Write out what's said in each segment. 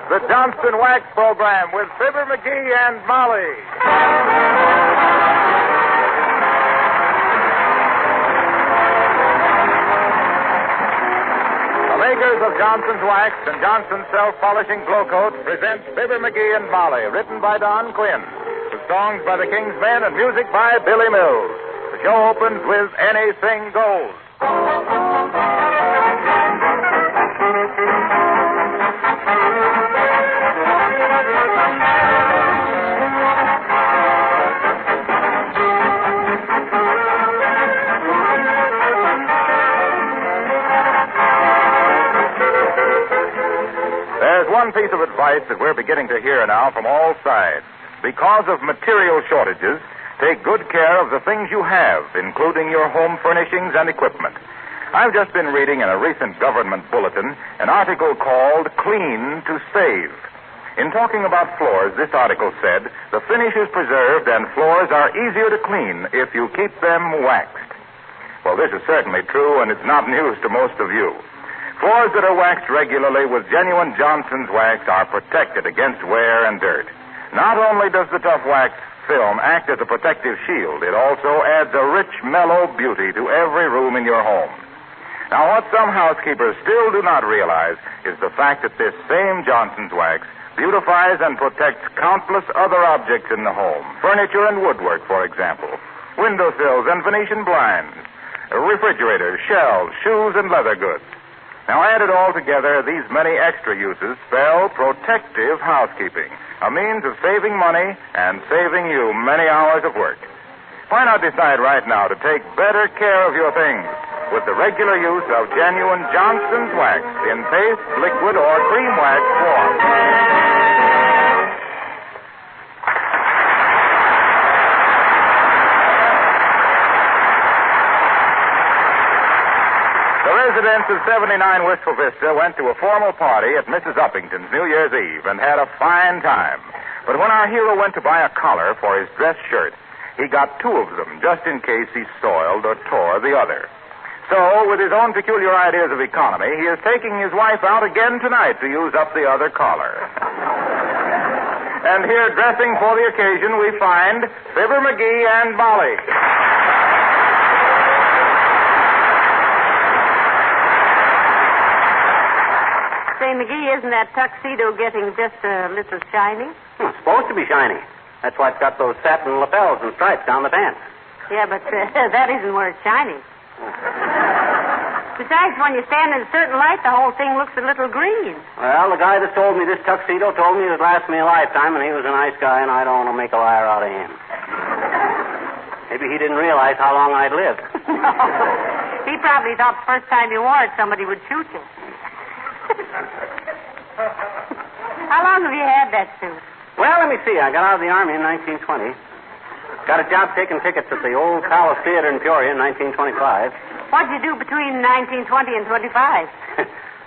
the Johnston Wax Program with Fibber McGee and Molly. The makers of Johnston's Wax and Johnston's Self-Polishing Glow Coat present Fibber McGee and Molly, written by Don Quinn, with songs by the King's Men and music by Billy Mills. The show opens with Anything Goes. There's one piece of advice that we're beginning to hear now from all sides. Because of material shortages, take good care of the things you have, including your home furnishings and equipment. I've just been reading in a recent government bulletin an article called Clean to Save. In talking about floors, this article said, the finish is preserved and floors are easier to clean if you keep them waxed. Well, this is certainly true, and it's not news to most of you. Floors that are waxed regularly with genuine Johnston's wax are protected against wear and dirt. Not only does the tough wax film act as a protective shield, it also adds a rich, mellow beauty to every room in your home. Now, what some housekeepers still do not realize is the fact that this same Johnston's wax beautifies and protects countless other objects in the home. Furniture and woodwork, for example. Windowsills and Venetian blinds. Refrigerators, shelves, shoes, and leather goods. Now, added all together, these many extra uses spell protective housekeeping, a means of saving money and saving you many hours of work. Why not decide right now to take better care of your things with the regular use of genuine Johnston's wax in paste, liquid, or cream wax form? The residents of 79 Wistful Vista went to a formal party at Mrs. Uppington's New Year's Eve and had a fine time. But when our hero went to buy a collar for his dress shirt, he got two of them just in case he soiled or tore the other. So, with his own peculiar ideas of economy, he is taking his wife out again tonight to use up the other collar. And here, dressing for the occasion, we find Fibber McGee and Molly. Say, McGee, isn't that tuxedo getting just a little shiny? It's supposed to be shiny. That's why it's got those satin lapels and stripes down the pants. Yeah, but that isn't where it's shining. Besides, when you stand in a certain light, the whole thing looks a little green. Well, the guy that sold me this tuxedo told me it would last me a lifetime, and he was a nice guy, and I don't want to make a liar out of him. Maybe he didn't realize how long I'd lived. No. He probably thought the first time you wore it, somebody would shoot you. How long have you had that suit? Well, let me see. I got out of the Army in 1920. Got a job taking tickets at the Old Palace Theater in Peoria in 1925. What'd you do between 1920 and 25?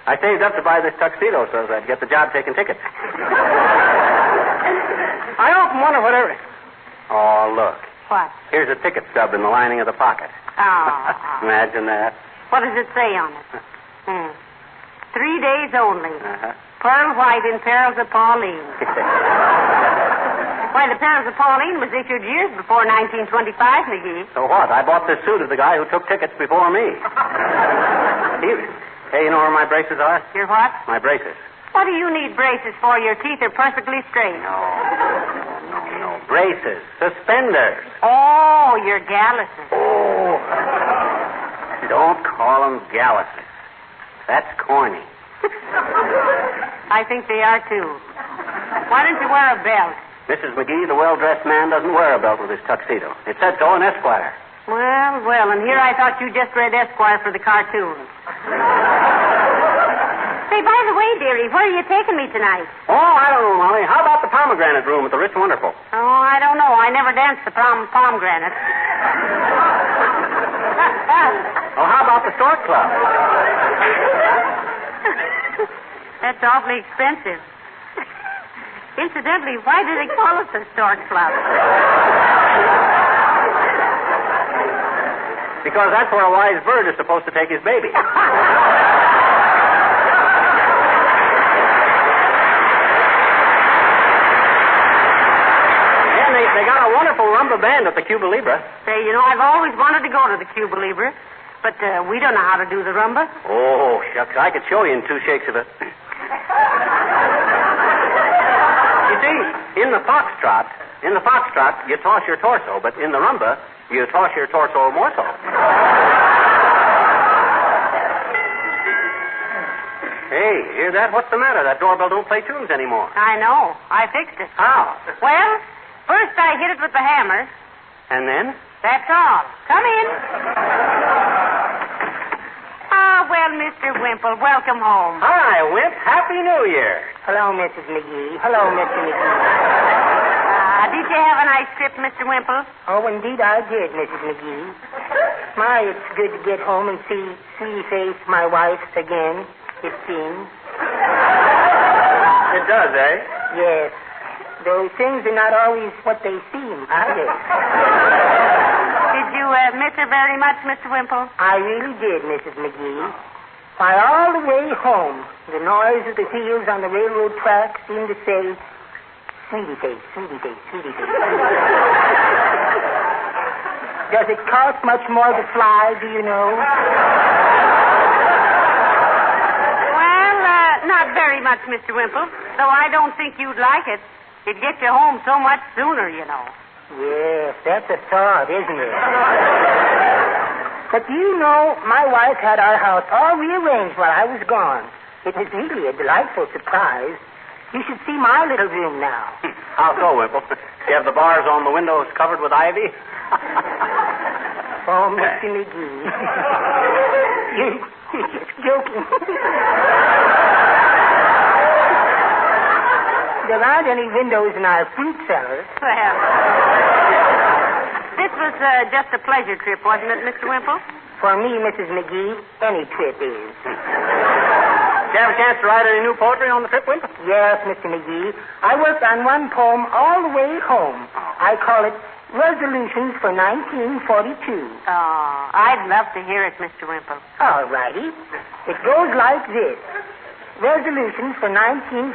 I saved up to buy this tuxedo so that I'd get the job taking tickets. I often wonder whatever... Oh, look. What? Here's a ticket stub in the lining of the pocket. Oh. Imagine that. What does it say on it? 3 days only. Uh-huh. Pearl white in Perils of Pauline. Why, the Perils of Pauline was issued years before 1925, McGee. So what? I bought this suit of the guy who took tickets before me. Hey, you know where my braces are? Your what? My braces. What do you need braces for? Your teeth are perfectly straight. No. Braces. Suspenders. Oh, your galluses. Oh. Don't call them galluses. That's corny. I think they are, too. Why don't you wear a belt? Mrs. McGee, the well-dressed man doesn't wear a belt with his tuxedo. It said so in Esquire. Well, and here I thought you just read Esquire for the cartoons. Say, by the way, dearie, where are you taking me tonight? Oh, I don't know, Molly. How about the pomegranate room at the Rich and Wonderful? Oh, I don't know. I never danced the pomegranate. Well, how about the Stork Club? That's awfully expensive. Incidentally, why do they call it the Stork Club? Because that's where a wise bird is supposed to take his baby. rumba band at the Cuba Libre. Say, I've always wanted to go to the Cuba Libre, but we don't know how to do the rumba. Oh, shucks, I could show you in 2 shakes of it. You see, in the foxtrot, you toss your torso, but in the rumba, you toss your torso more so. Hey, hear that? What's the matter? That doorbell don't play tunes anymore. I know. I fixed it. How? Well, first I hit it with the hammer. And then? That's all. Come in. Well, Mr. Wimple, welcome home. Hi, Wimp. Happy New Year. Hello, Mrs. McGee. Hello, Mr. McGee. Did you have a nice trip, Mr. Wimple? Oh, indeed I did, Mrs. McGee. My, it's good to get home and see sweet face my wife again, it seems. It does, eh? Yes. Though things are not always what they seem, are they? Did you miss her very much, Mr. Wimple? I really did, Mrs. McGee. Why, all the way home, the noise of the wheels on the railroad track seemed to say, sweetie face, sweetie face, sweetie face. Does it cost much more to fly, do you know? Well, not very much, Mr. Wimple, though I don't think you'd like it. It'd get you home so much sooner, Yes, that's a thought, isn't it? But do you know, my wife had our house all rearranged while I was gone. It was really a delightful surprise. You should see my little room now. How so, Wimple? You have the bars on the windows covered with ivy? Oh, Mr. McGee. You're just joking. There aren't any windows in our fruit cellar. Well, this was just a pleasure trip, wasn't it, Mr. Wimple? For me, Mrs. McGee, any trip is. Did you have a chance to write any new poetry on the trip, Wimple? Yes, Mr. McGee. I worked on one poem all the way home. I call it Resolutions for 1942. Oh, I'd love to hear it, Mr. Wimple. All righty. It goes like this. Resolutions for 1942.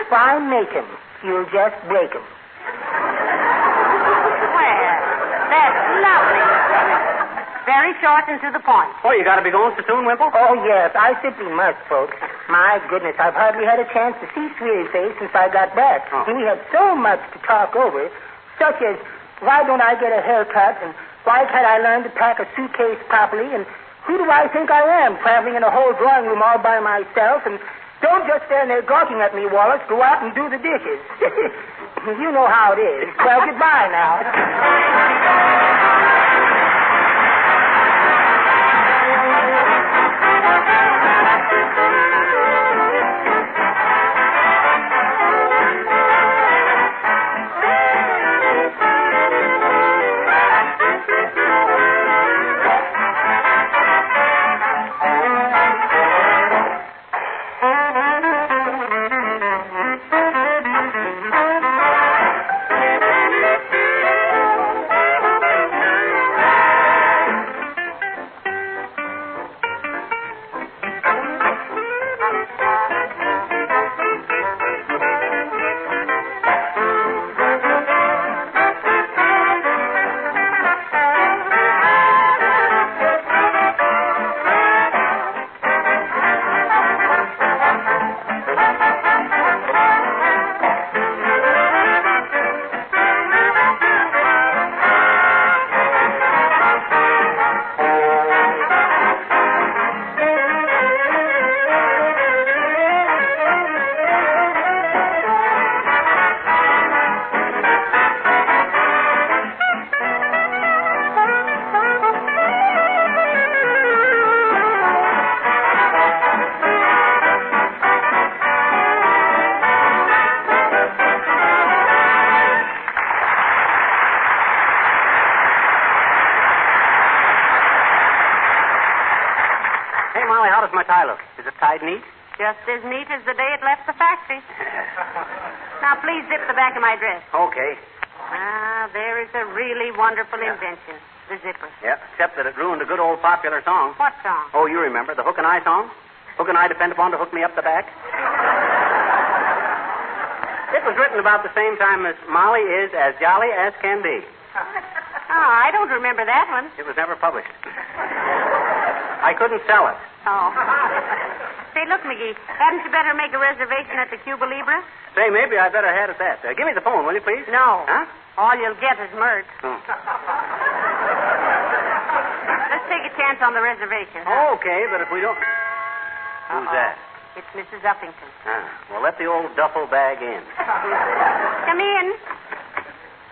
Why make 'em? You'll just break 'em. Well, that's lovely, Mr. Wimple. Very short and to the point. Oh, you got to be going so soon, Wimple? Oh, yes, I simply must, folks. My goodness, I've hardly had a chance to see Sweetie Face since I got back. Oh. And we had so much to talk over, such as, why don't I get a haircut, and why can't I learn to pack a suitcase properly, and who do I think I am, traveling in a whole drawing room all by myself, and don't just stand there gawking at me, Wallace. Go out and do the dishes. You know how it is. Well, goodbye now. Molly, how does my tie look? Is it tied neat? Just as neat as the day it left the factory. Now, please zip the back of my dress. Okay. There is a really wonderful invention, the zipper. Yep, except that it ruined a good old popular song. What song? Oh, you remember, the Hook and Eye song? Hook and Eye depend upon to hook me up the back. It was written about the same time as Molly is as jolly as can be. Oh, I don't remember that one. It was never published. I couldn't sell it. Oh. Say, look, McGee, hadn't you better make a reservation at the Cuba Libre? Say, maybe I better head at that. Give me the phone, will you, please? No. Huh? All you'll get is mirth. Oh. Let's take a chance on the reservation. Okay, but if we don't... Who's that? It's Mrs. Uppington. Well, let the old duffel bag in. Come in.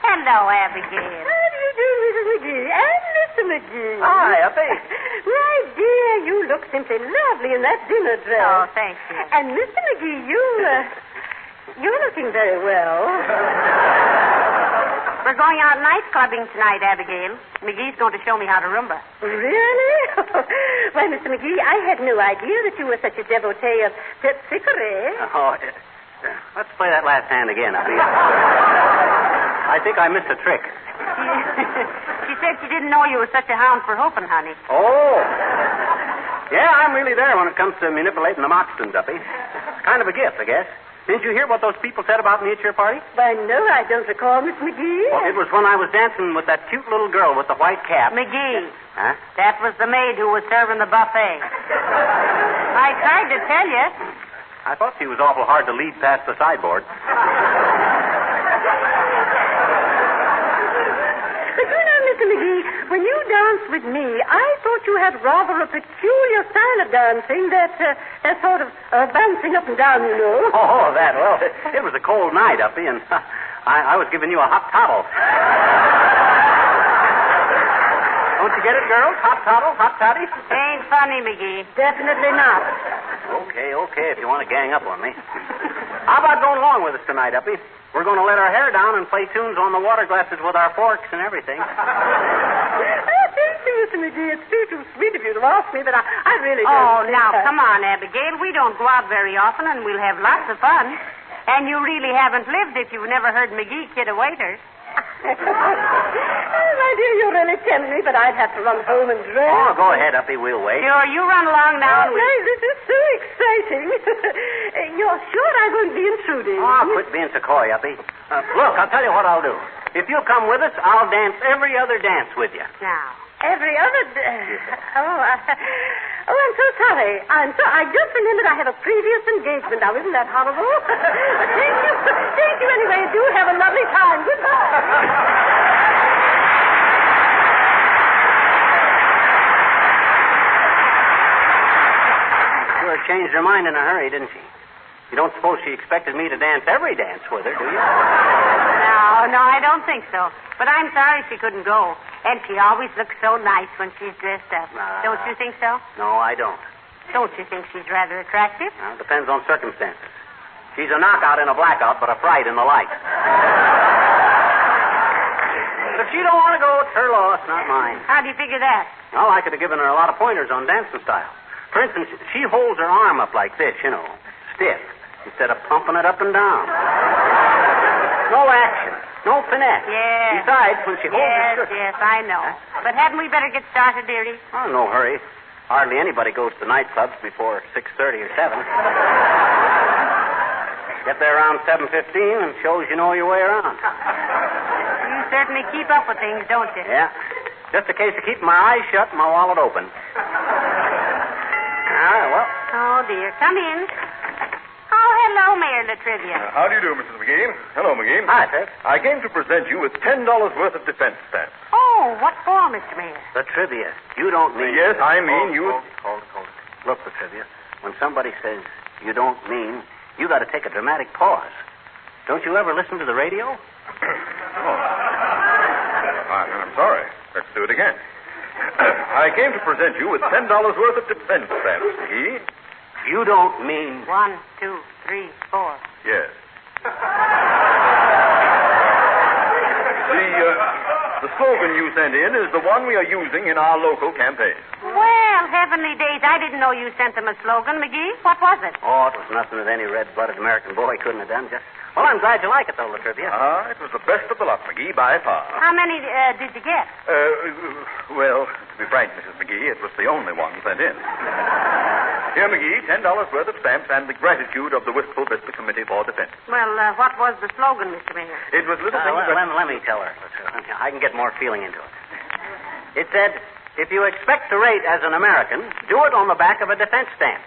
Hello, Abigail. How do you do, Mrs. McGee? And Mr. McGee. Hi, Uppy. Why, dear, you look simply lovely in that dinner dress. Oh, thank you. And Mr. McGee, you're looking very well. We're going out night clubbing tonight, Abigail. McGee's going to show me how to rumba. Really? Why, Mr. McGee, I had no idea that you were such a devotee of Pepsicore. Oh, let's play that last hand again, Uppy. I think I missed a trick. She said she didn't know you were such a hound for hoping, honey. Oh. Yeah, I'm really there when it comes to manipulating the moxtons, Uppy. It's kind of a gift, I guess. Didn't you hear what those people said about me at your party? Why, no, I don't recall, Miss McGee. Well, it was when I was dancing with that cute little girl with the white cap. McGee. Huh? That was the maid who was serving the buffet. I tried to tell you. I thought she was awful hard to lead past the sideboard. But you know, Mr. McGee, when you danced with me, I thought you had rather a peculiar style of dancing, that sort of bouncing up and down, you know. Oh, that. Well, it was a cold night, Uppy, and I was giving you a hot toddy. Don't you get it, girls? Hot toddy? Ain't funny, McGee. Definitely not. Okay, if you want to gang up on me. How about going along with us tonight, Uppy? We're going to let our hair down and play tunes on the water glasses with our forks and everything. Thank you, Mr. McGee. It's too sweet of you to ask me, but I really don't. Oh, now, come on, Abigail. We don't go out very often, and we'll have lots of fun. And you really haven't lived if you've never heard McGee kid a waiter. Oh, my dear, you're really telling me, but I'd have to run home and dress. Oh, go ahead, Uppy. We'll wait. Sure, you run along now. Oh, my, this is so exciting. You're sure I'm going to be intruding? Oh, quit being so coy, Uppy. Look, I'll tell you what I'll do. If you'll come with us, I'll dance every other dance with you. Now. Every other... I'm so sorry. I just remembered I have a previous engagement. Now, isn't that horrible? Thank you. Thank you anyway. Do have a lovely time. Goodbye. Sure changed her mind in a hurry, didn't she? You don't suppose she expected me to dance every dance with her, do you? No, I don't think so. But I'm sorry she couldn't go. And she always looks so nice when she's dressed up. Don't you think so? No, I don't. Don't you think she's rather attractive? Well, it depends on circumstances. She's a knockout in a blackout, but a fright in the light. But if she don't want to go, it's her loss, not mine. How do you figure that? Well, I could have given her a lot of pointers on dancing style. For instance, she holds her arm up like this, stiff, instead of pumping it up and down. No action. No finesse. Yes. Besides, when she holds her skirt... Yes, I know. But hadn't we better get started, dearie? Oh, no hurry. Hardly anybody goes to nightclubs before 6:30 or 7. Get there around 7:15 and shows you know your way around. You certainly keep up with things, don't you? Yeah. Just a case of keeping my eyes shut and my wallet open. All right, well... Oh, dear. Come in. Oh, hello, Mayor Latrivia. How do you do, Mrs. McGee? Hello, McGee. Hi, sir. I came to present you with $10 worth of defense stamps. Oh, what for, Mr. Mayor? The trivia. You don't mean... Yes, I mean you... Hold it. Look, the trivia. When somebody says you don't mean, you got to take a dramatic pause. Don't you ever listen to the radio? I'm sorry. Let's do it again. I came to present you with $10 worth of defense stamps, McGee. You don't mean... 1, 2, 3, 4. Yes. The slogan you sent in is the one we are using in our local campaign. Well, heavenly days, I didn't know you sent them a slogan, McGee. What was it? Oh, it was nothing that any red-blooded American boy couldn't have done. Well, I'm glad you like it, though, Latrivia. It was the best of the lot, McGee, by far. How many did you get? Well, To be frank, Mrs. McGee, it was the only one sent in. Here, McGee, $10 worth of stamps and the gratitude of the Wistful Vista Committee for Defense. Well, what was the slogan, Mr. Mayor? It was little things... Let me tell her. I can get more feeling into it. It said, if you expect to rate as an American, do it on the back of a defense stamp.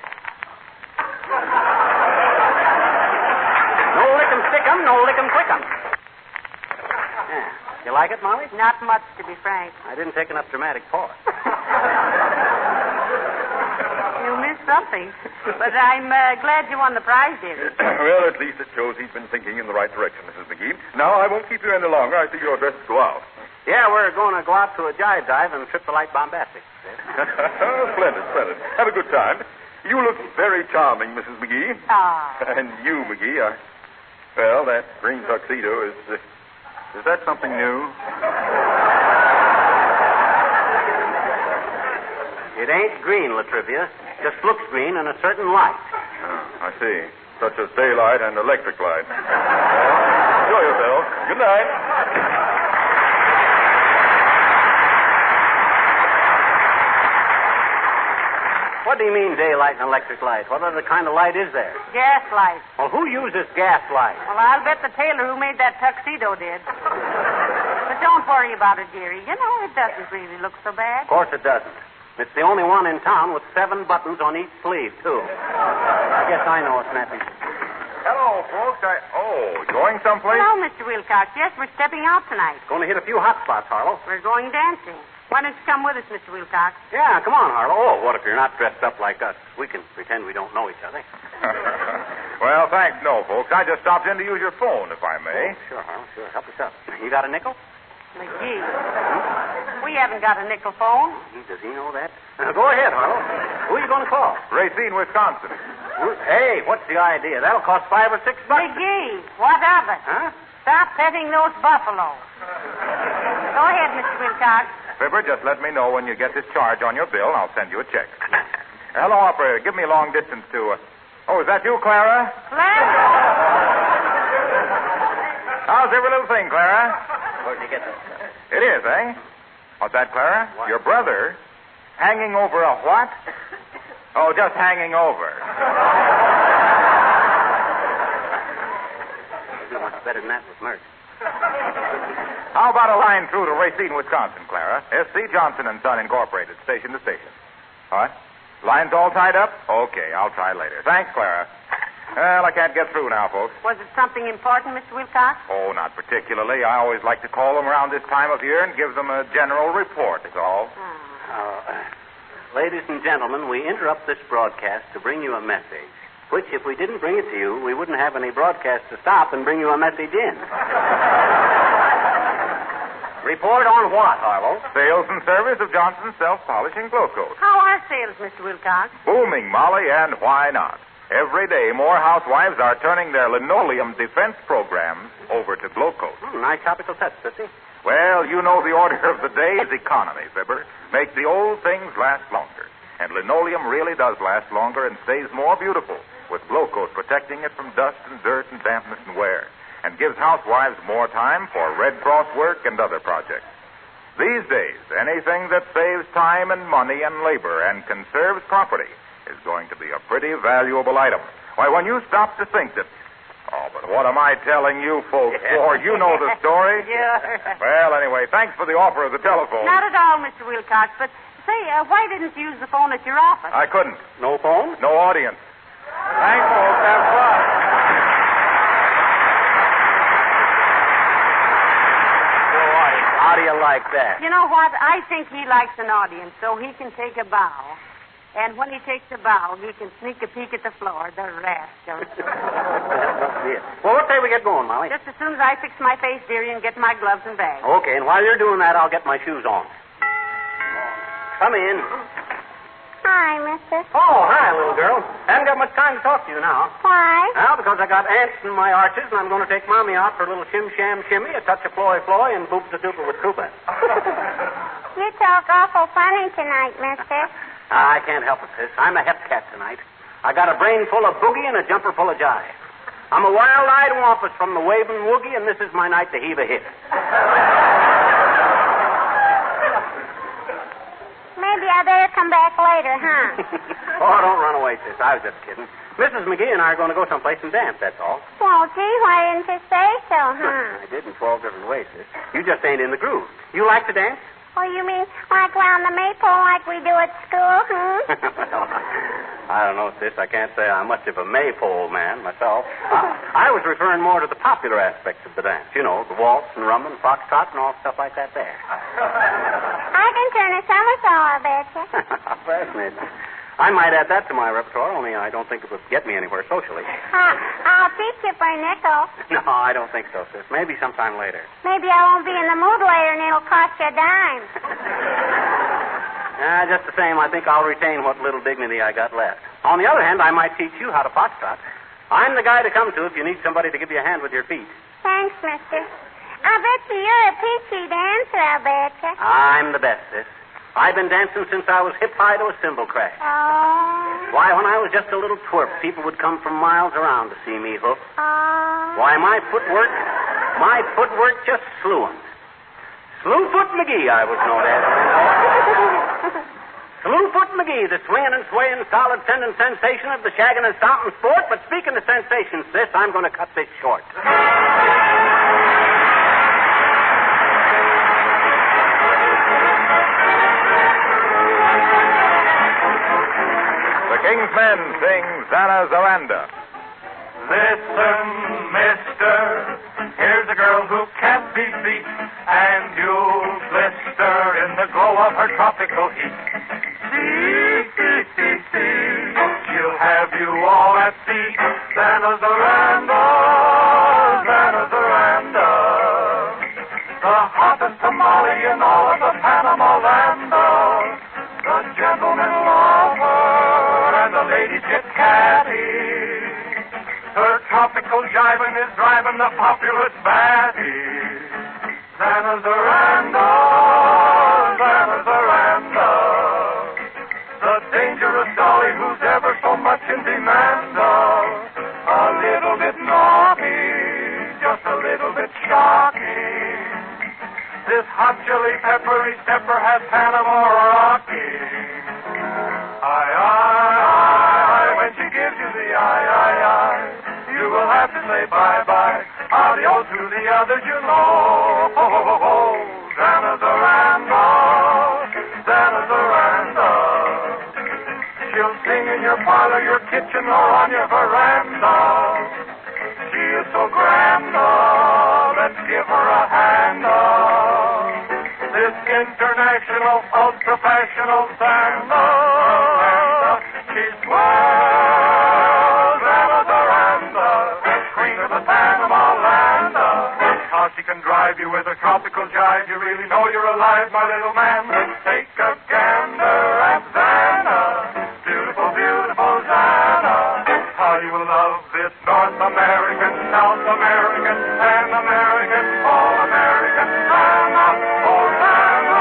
No lick 'em, stick 'em, no lick 'em, quick 'em. Yeah. You like it, Molly? Not much, to be frank. I didn't take enough dramatic pause. You missed something. But I'm glad you won the prize, dearie. Well, at least it shows he's been thinking in the right direction, Mrs. McGee. Now, I won't keep you any longer. I see you're dressed to go out. Yeah, we're going to go out to a jive dive and trip the light bombastic. Splendid, splendid. Have a good time. You look very charming, Mrs. McGee. Ah. And you, McGee, well, that green tuxedo is that something new? It ain't green, Latrivia. Just looks green in a certain light. Oh, I see. Such as daylight and electric light. Well, enjoy yourself. Good night. What do you mean, daylight and electric light? What other kind of light is there? Gas light. Well, who uses gas light? Well, I'll bet the tailor who made that tuxedo did. But don't worry about it, dearie. You know, it doesn't really look so bad. Of course it doesn't. It's the only one in town with 7 buttons on each sleeve, too. I guess I know a snappy. Hello, folks. Going someplace? Hello, Mr. Wilcox. Yes, we're stepping out tonight. Going to hit a few hot spots, Harlow. We're going dancing. Why don't you come with us, Mr. Wilcox? Yeah, come on, Harlow. Oh, what if you're not dressed up like us? We can pretend we don't know each other. Well, thanks, no, folks. I just stopped in to use your phone, if I may. Oh, sure, Harlow, sure. Help us up. You got a nickel? McGee. We haven't got a nickel phone. Does he know that? Go ahead, Harlow. Who are you going to call? Racine, Wisconsin. Hey, what's the idea? That'll cost $5 or $6. McGee, what of it? Huh? Stop petting those buffaloes. Go ahead, Mr. Wilcox. Fibber, just let me know when you get this charge on your bill, and I'll send you a check. Hello, operator. Give me a long distance to... Oh, is that you, Clara? Clara? How's every little thing, Clara? Where'd you get this? It is, eh? What's that, Clara? What? Your brother hanging over a what? Oh, just hanging over. You do much better than that with Mert. How about a line through to Racine, Wisconsin, Clara? S.C. Johnson and Son, Incorporated, station to station. What? Lines all tied up? Okay, I'll try later. Thanks, Clara. Well, I can't get through now, folks. Was it something important, Mr. Wilcox? Oh, not particularly. I always like to call them around this time of year and give them a general report, is all. Ladies and gentlemen, we interrupt this broadcast to bring you a message, which, if we didn't bring it to you, we wouldn't have any broadcast to stop and bring you a message in. Report on what, Harlow? Sales and service of Johnson's self-polishing glow coat. How are sales, Mr. Wilcox? Booming, Molly, and why not? Every day, more housewives are turning their linoleum defense programs over to glow coat. Nice topical touch, Sissy. Well, you know the order of the day is economy, Fibber. Make the old things last longer. And linoleum really does last longer and stays more beautiful, with glow coat protecting it from dust and dirt and dampness and wear, and gives housewives more time for Red Cross work and other projects. These days, anything that saves time and money and labor and conserves property is going to be a pretty valuable item. Why, when you stop to think that... Oh, but what am I telling you folks for? You know the story. Sure. Well, anyway, thanks for the offer of the telephone. Not at all, Mr. Wilcox, but say, why didn't you use the phone at your office? I couldn't. No phone? No audience. Thanks, folks. Have fun. How do you like that? You know what? I think he likes an audience so he can take a bow. And when he takes a bow, he can sneak a peek at the floor. The rascal. Well, what say we get going, Molly? Just as soon as I fix my face, dearie, and get my gloves and bag. Okay, and while you're doing that, I'll get my shoes on. Come in. Hi, mister. Oh, hi, little girl. Haven't got much time to talk to you now. Why? Well, because I got ants in my arches, and I'm going to take Mommy out for a little shim-sham-shimmy, a touch of floy-floy, and boop-the-dooper with Koopa. You talk awful funny tonight, mister. I can't help it, sis. I'm a hep cat tonight. I got a brain full of boogie and a jumper full of jive. I'm a wild-eyed wampus from the waving woogie, and this is my night to heave a hit. come back later, huh? Oh, don't run away, sis. I was just kidding. Mrs. McGee and I are going to go someplace and dance, that's all. Well, gee, why didn't you say so, huh? I did in 12 different ways, sis. You just ain't in the groove. You like to dance? Oh, you mean like round the maypole like we do at school, Well, I don't know, sis. I can't say I'm much of a maypole man myself. I was referring more to the popular aspects of the dance. You know, the waltz and rumba and foxtrot and all stuff like that there. I can turn a somersault, I bet you. Fascinating. I might add that to my repertoire, only I don't think it would get me anywhere socially. I'll teach you for a nickel. No, I don't think so, sis. Maybe sometime later. Maybe I won't be in the mood later and it'll cost you a dime. Just the same, I think I'll retain what little dignity I got left. On the other hand, I might teach you how to foxtrot. I'm the guy to come to if you need somebody to give you a hand with your feet. Thanks, mister. I bet you're a peachy dancer, I bet you. I'm the best, sis. I've been dancing since I was hip-high to a cymbal crash. Oh. Why, when I was just a little twerp, people would come from miles around to see me hook. Oh. Why, my footwork just slew 'em. Slewfoot McGee, I was known as. Slewfoot McGee, the swinging and swaying, solid sending sensation of the shagging and stomping sport. But speaking of sensations, sis, I'm going to cut this short. King's Men sing Zanazaranda. Listen, mister, here's a girl who can't be beat, and you'll blister in the glow of her tropical heat. See, she'll have you all at sea. Zanazaranda, Zanazaranda, the hottest tamale in all of the Panama land. The gentlemen love her, and the ladies get catty. Her tropical jiving is driving the populace batty. Zanazaranda, Zanazaranda, the dangerous dolly who's ever so much in demand. A little bit naughty, just a little bit shocking. This hot chili peppery stepper has Panama rocking. Aye, when she gives you the aye, you will have to say bye-bye. Adios to the others you know. Zanazaranda, Zanazaranda. She'll sing in your parlor, your kitchen, or on your veranda. She is so grand, let's give her a hand. This international, ultra-fashionable Santa, she's swell, Zanazaranda, queen of the Panama land. How she can drive you with her tropical jive, you really know you're alive, my little man. Take a gander at Zana, beautiful, beautiful Zana. How you will love this North American, South American, Pan American, all American Zana, oh Zana.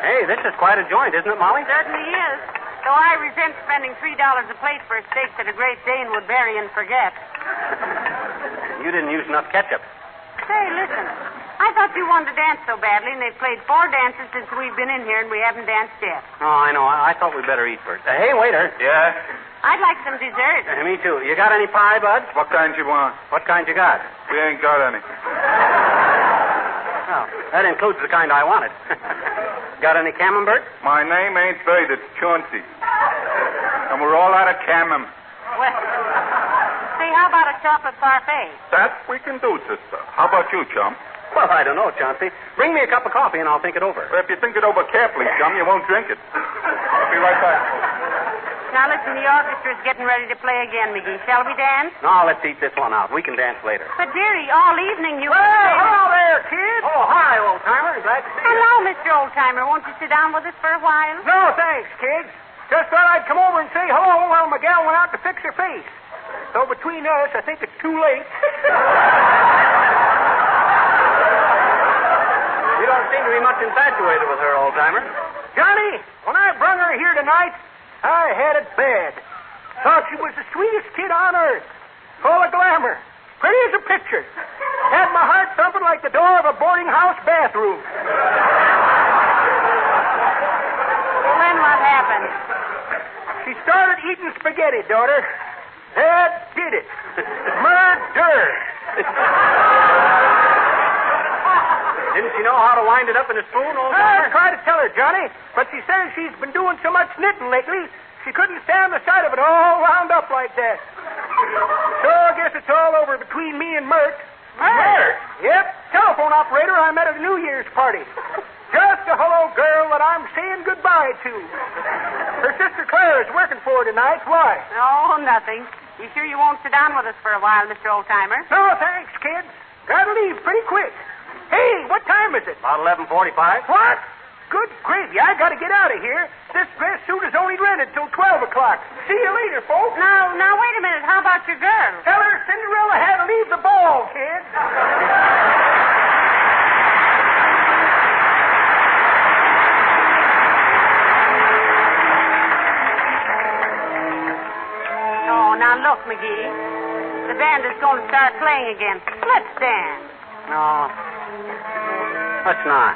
Hey, this is quite a joint, isn't it, Molly? Certainly is. Though I resent spending $3 a plate for a steak that a Great Dane would bury and forget. You didn't use enough ketchup. Say, listen. I thought you wanted to dance so badly, and they've played 4 dances since we've been in here, and we haven't danced yet. Oh, I know. I thought we'd better eat first. Hey, waiter. Yeah? I'd like some dessert. Me too. You got any pie, Bud? What kind you want? What kind you got? We ain't got any. Oh, that includes the kind I wanted. Got any camembert? My name ain't Bird, it's Chauncey. And we're all out of camem. Well, say, how about a chocolate parfait? That we can do, sister. How about you, chum? Well, I don't know, Chauncey. Bring me a cup of coffee and I'll think it over. Well, if you think it over carefully, chum, you won't drink it. I'll be right back. Now, listen, the orchestra's getting ready to play again, McGee. Shall we dance? No, let's eat this one out. We can dance later. But, dearie, all evening you... hello there, kid. Oh, hi, old-timer. Glad to see you. Hello, Mr. Oldtimer. Won't you sit down with us for a while? No, thanks, kids. Just thought I'd come over and say hello while Miguel went out to fix her face. So between us, I think it's too late. You don't seem to be much infatuated with her, old-timer. Johnny, when I brung her here tonight, I had it bad. Thought she was the sweetest kid on earth. Full of glamour. Pretty as a picture. Had my heart thumping like the door of a boarding house bathroom. Well, then what happened? She started eating spaghetti, daughter. That did it. Murder. Didn't she know how to wind it up in a spoon, old I timer? tried to tell her, Johnny, but she says she's been doing so much knitting lately, she couldn't stand the sight of it all wound up like that. So I guess it's all over between me and Mert. Mert? Yep, telephone operator I met at a New Year's party. Just a hello girl that I'm saying goodbye to. Her sister Claire is working for her tonight. Why? Oh, nothing. You sure you won't sit down with us for a while, Mr. Oldtimer? No, thanks, kids. Gotta leave pretty quick. Hey, what time is it? About 11:45. What? Good gravy, I gotta get out of here. This dress suit is only rented till 12 o'clock. See you later, folks. Now, wait a minute. How about your girl? Tell her Cinderella had to leave the ball, kid. Oh, now look, McGee. The band is going to start playing again. Let's dance. No. Let's not.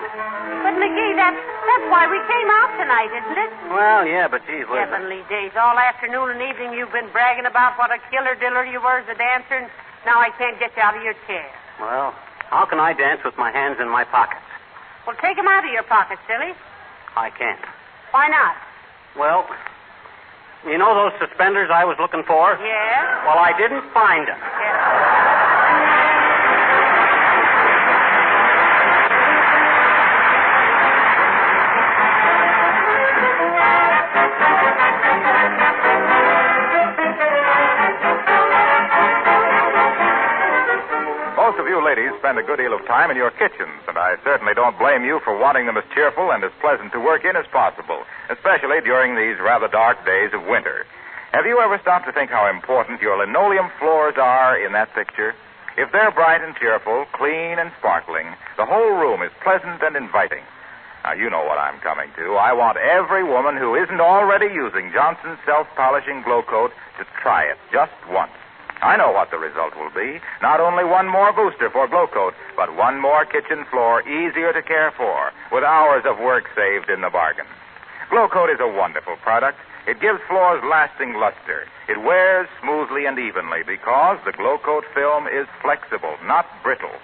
But, McGee, that's why we came out tonight, isn't it? Well, yeah, but geez, listen. Heavenly days. All afternoon and evening you've been bragging about what a killer diller you were as a dancer, and now I can't get you out of your chair. Well, how can I dance with my hands in my pockets? Well, take them out of your pockets, silly. I can't. Why not? Well, you know those suspenders I was looking for? Yeah? Well, I didn't find them. Most of you ladies spend a good deal of time in your kitchens, and I certainly don't blame you for wanting them as cheerful and as pleasant to work in as possible, especially during these rather dark days of winter. Have you ever stopped to think how important your linoleum floors are in that picture? If they're bright and cheerful, clean and sparkling, the whole room is pleasant and inviting. Now, you know what I'm coming to. I want every woman who isn't already using Johnson's self-polishing glow coat to try it just once. I know what the result will be. Not only one more booster for Glow Coat, but one more kitchen floor easier to care for, with hours of work saved in the bargain. Glow Coat is a wonderful product. It gives floors lasting luster. It wears smoothly and evenly because the Glow Coat film is flexible, not brittle.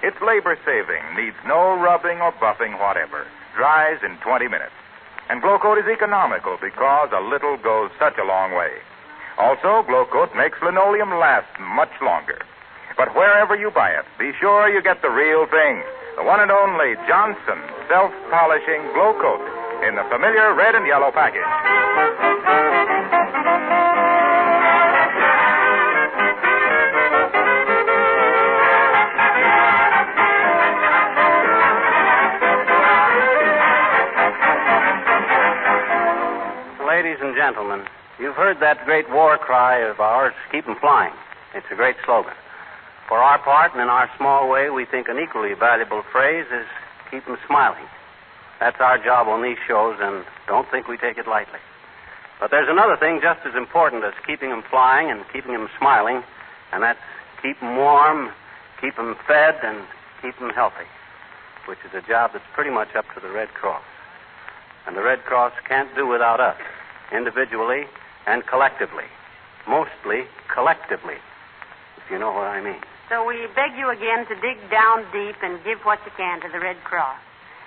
It's labor-saving, needs no rubbing or buffing whatever. Dries in 20 minutes. And Glow Coat is economical because a little goes such a long way. Also, Glow Coat makes linoleum last much longer. But wherever you buy it, be sure you get the real thing. The one and only Johnson self-polishing Glow Coat in the familiar red and yellow package. Ladies and gentlemen, you've heard that great war cry of ours, keep 'em flying. It's a great slogan. For our part, and in our small way, we think an equally valuable phrase is keep 'em smiling. That's our job on these shows, and don't think we take it lightly. But there's another thing just as important as keeping 'em flying and keeping 'em smiling, and that's keep 'em warm, keep 'em fed, and keep 'em healthy, which is a job that's pretty much up to the Red Cross. And the Red Cross can't do without us, individually and collectively. Mostly collectively, if you know what I mean. So we beg you again to dig down deep and give what you can to the Red Cross.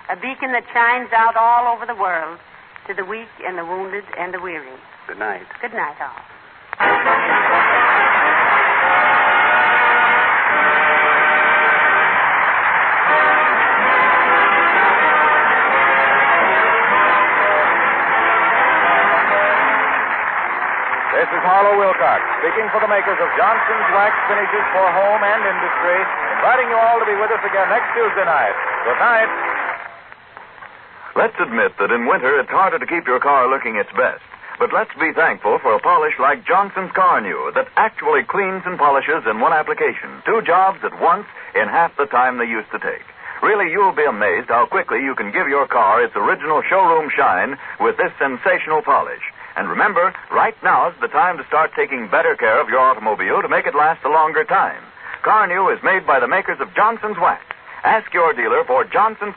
A beacon that shines out all over the world to the weak and the wounded and the weary. Good night. Good night, all. This is Harlow Wilcox, speaking for the makers of Johnson's Wax Finishes for Home and Industry, inviting you all to be with us again next Tuesday night. Good night. Let's admit that in winter it's harder to keep your car looking its best. But let's be thankful for a polish like Johnson's Car New that actually cleans and polishes in one application. 2 jobs at once in half the time they used to take. Really, you'll be amazed how quickly you can give your car its original showroom shine with this sensational polish. And remember, right now is the time to start taking better care of your automobile to make it last a longer time. Carnew is made by the makers of Johnson's Wax. Ask your dealer for Johnson's